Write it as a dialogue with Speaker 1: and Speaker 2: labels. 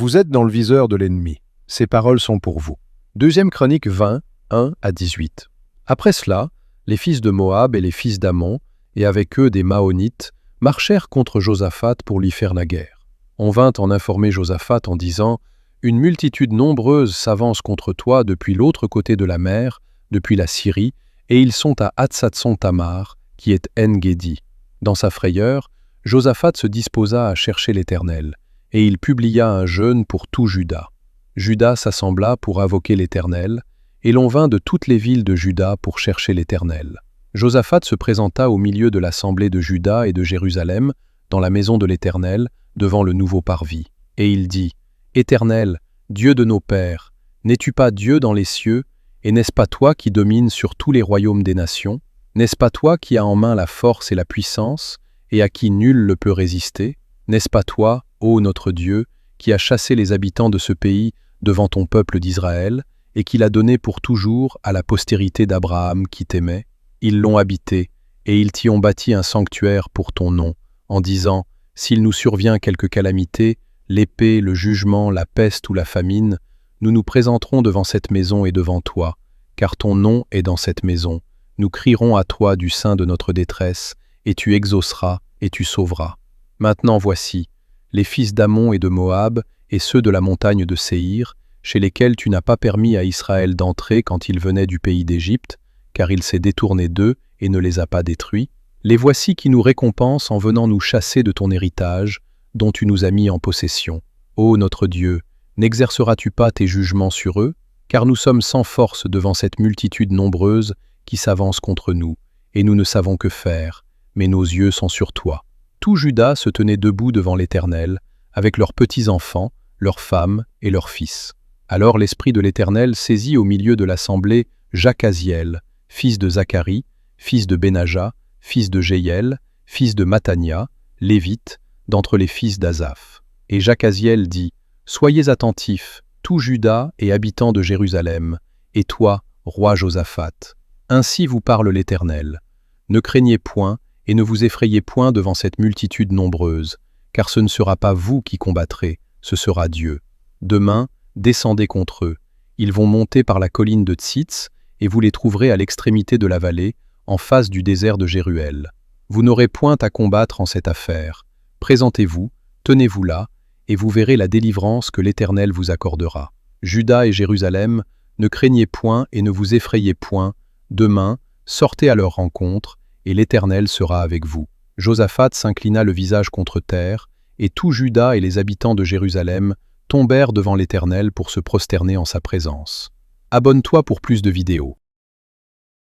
Speaker 1: Vous êtes dans le viseur de l'ennemi. Ces paroles sont pour vous. Deuxième Chronique 20, 1 à 18. Après cela, les fils de Moab et les fils d'Ammon, et avec eux des Maonites, marchèrent contre Josaphat pour lui faire la guerre. On vint en informer Josaphat en disant « Une multitude nombreuse s'avance contre toi depuis l'autre côté de la mer, depuis la Syrie, et ils sont à Hatsatson-Tamar, qui est En-Gedi. » Dans sa frayeur, Josaphat se disposa à chercher l'Éternel, et il publia un jeûne pour tout Juda. Juda s'assembla pour invoquer l'Éternel, et l'on vint de toutes les villes de Juda pour chercher l'Éternel. Josaphat se présenta au milieu de l'assemblée de Juda et de Jérusalem, dans la maison de l'Éternel, devant le nouveau parvis. Et il dit, « Éternel, Dieu de nos pères, n'es-tu pas Dieu dans les cieux, et n'est-ce pas toi qui domines sur tous les royaumes des nations? N'est-ce pas toi qui as en main la force et la puissance, et à qui nul ne peut résister? N'est-ce pas toi, ô notre Dieu, qui as chassé les habitants de ce pays devant ton peuple d'Israël, et qui l'a donné pour toujours à la postérité d'Abraham qui t'aimait? Ils l'ont habité, et ils t'y ont bâti un sanctuaire pour ton nom, en disant, s'il nous survient quelque calamité, l'épée, le jugement, la peste ou la famine, nous nous présenterons devant cette maison et devant toi, car ton nom est dans cette maison. Nous crierons à toi du sein de notre détresse, et tu exauceras, et tu sauveras. Maintenant voici, les fils d'Ammon et de Moab, et ceux de la montagne de Séhir, chez lesquels tu n'as pas permis à Israël d'entrer quand il venait du pays d'Égypte, car il s'est détourné d'eux et ne les a pas détruits. Les voici qui nous récompensent en venant nous chasser de ton héritage, dont tu nous as mis en possession. Ô notre Dieu, n'exerceras-tu pas tes jugements sur eux? Car nous sommes sans force devant cette multitude nombreuse qui s'avance contre nous, et nous ne savons que faire, mais nos yeux sont sur toi. Tout Juda se tenait debout devant l'Éternel, avec leurs petits-enfants, leurs femmes et leurs fils. Alors l'Esprit de l'Éternel saisit au milieu de l'assemblée Jacaziel, fils de Zacharie, fils de Benaja, fils de Jéiel, fils de Mattania, lévite, d'entre les fils d'Asaph. Et Jacaziel dit, « Soyez attentifs, tout Juda et habitants de Jérusalem, et toi, roi Josaphat. Ainsi vous parle l'Éternel. Ne craignez point, et ne vous effrayez point devant cette multitude nombreuse, car ce ne sera pas vous qui combattrez, ce sera Dieu. Demain, descendez contre eux. Ils vont monter par la colline de Tsitz, et vous les trouverez à l'extrémité de la vallée, en face du désert de Jéruel. Vous n'aurez point à combattre en cette affaire. Présentez-vous, tenez-vous là, et vous verrez la délivrance que l'Éternel vous accordera. Juda et Jérusalem, ne craignez point et ne vous effrayez point. Demain, sortez à leur rencontre, et l'Éternel sera avec vous. » Josaphat s'inclina le visage contre terre, et tout Juda et les habitants de Jérusalem tombèrent devant l'Éternel pour se prosterner en sa présence. Abonne-toi pour plus de vidéos.